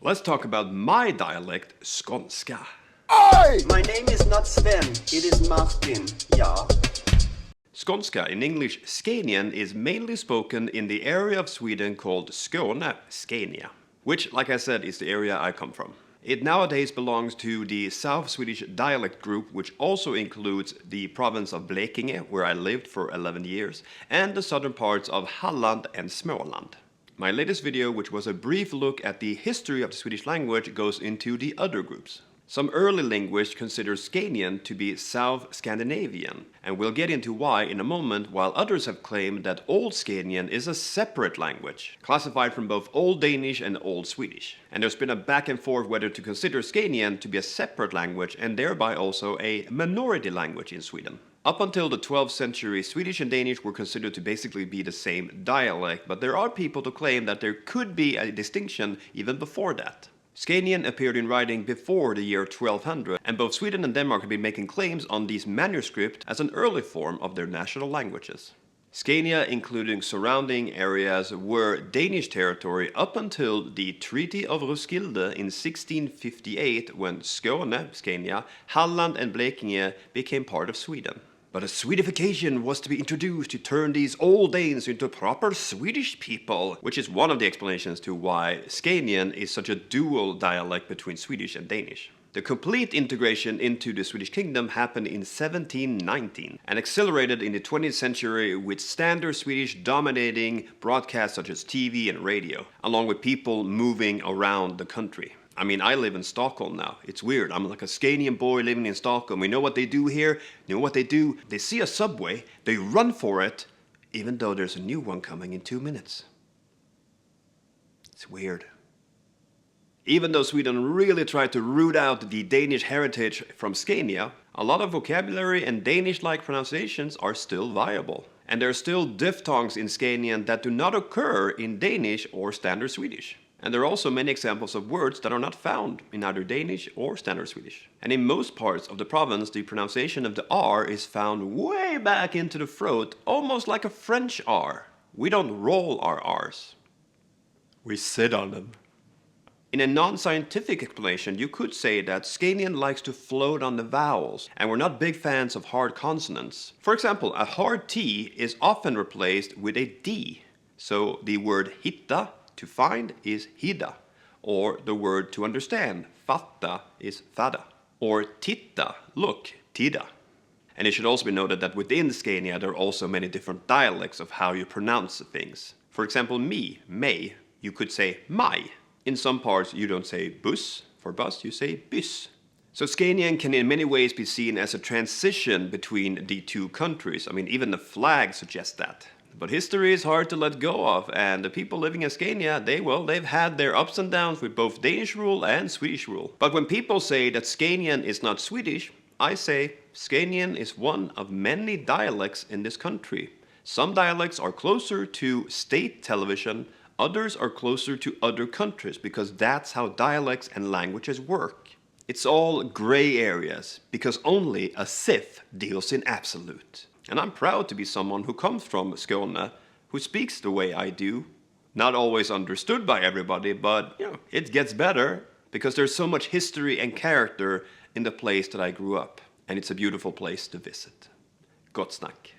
Let's talk about my dialect, Skånska. My name is not Sven, it is Martin, ja. Skånska, in English Scanian, is mainly spoken in the area of Sweden called Skåne, Scania, which, like I said, is the area I come from. It nowadays belongs to the south-Swedish dialect group, which also includes the province of Blekinge, where I lived for 11 years, and the southern parts of Halland and Småland. My latest video, which was a brief look at the history of the Swedish language, goes into the other groups. Some early linguists consider Scanian to be South Scandinavian, and we'll get into why in a moment, while others have claimed that Old Scanian is a separate language, classified from both Old Danish and Old Swedish. And there's been a back and forth whether to consider Scanian to be a separate language and thereby also a minority language in Sweden. Up until the 12th century, Swedish and Danish were considered to basically be the same dialect, but there are people to claim that there could be a distinction even before that. Scanian appeared in writing before the year 1200, and both Sweden and Denmark have been making claims on these manuscripts as an early form of their national languages. Scania, including surrounding areas, were Danish territory up until the Treaty of Roskilde in 1658, when Skåne, Scania, Halland and Blekinge became part of Sweden. But a Swedification was to be introduced to turn these old Danes into proper Swedish people, which is one of the explanations to why Scanian is such a dual dialect between Swedish and Danish. The complete integration into the Swedish kingdom happened in 1719 and accelerated in the 20th century with standard Swedish dominating broadcasts such as TV and radio, along with people moving around the country. I mean, I live in Stockholm now. It's weird. I'm like a Scanian boy living in Stockholm. You know what they do here? You know what they do? They see a subway, they run for it, even though there's a new one coming in 2 minutes. It's weird. Even though Sweden really tried to root out the Danish heritage from Scania, a lot of vocabulary and Danish-like pronunciations are still viable. And there are still diphthongs in Scanian that do not occur in Danish or Standard Swedish. And there are also many examples of words that are not found in either Danish or Standard Swedish. And in most parts of the province, the pronunciation of the R is found way back into the throat, almost like a French R. We don't roll our R's. We sit on them. In a non-scientific explanation, you could say that Scanian likes to float on the vowels, and we're not big fans of hard consonants. For example, a hard T is often replaced with a D. So the word hitta, to find, is hida, or the word to understand, fatta, is fada, or titta, look, tida. And it should also be noted that within Scania there are also many different dialects of how you pronounce things. For example, me, may, you could say maj. In some parts you don't say bus for bus, you say bys. So Scanian can in many ways be seen as a transition between the two countries. I mean, even the flag suggests that. But history is hard to let go of, and the people living in Scania, they've had their ups and downs with both Danish rule and Swedish rule. But when people say that Scanian is not Swedish, I say Scanian is one of many dialects in this country. Some dialects are closer to state television, others are closer to other countries, because that's how dialects and languages work. It's all gray areas, because only a Sith deals in absolute. And I'm proud to be someone who comes from Skåne, who speaks the way I do. Not always understood by everybody, but it gets better because there's so much history and character in the place that I grew up. And it's a beautiful place to visit. Gott snack.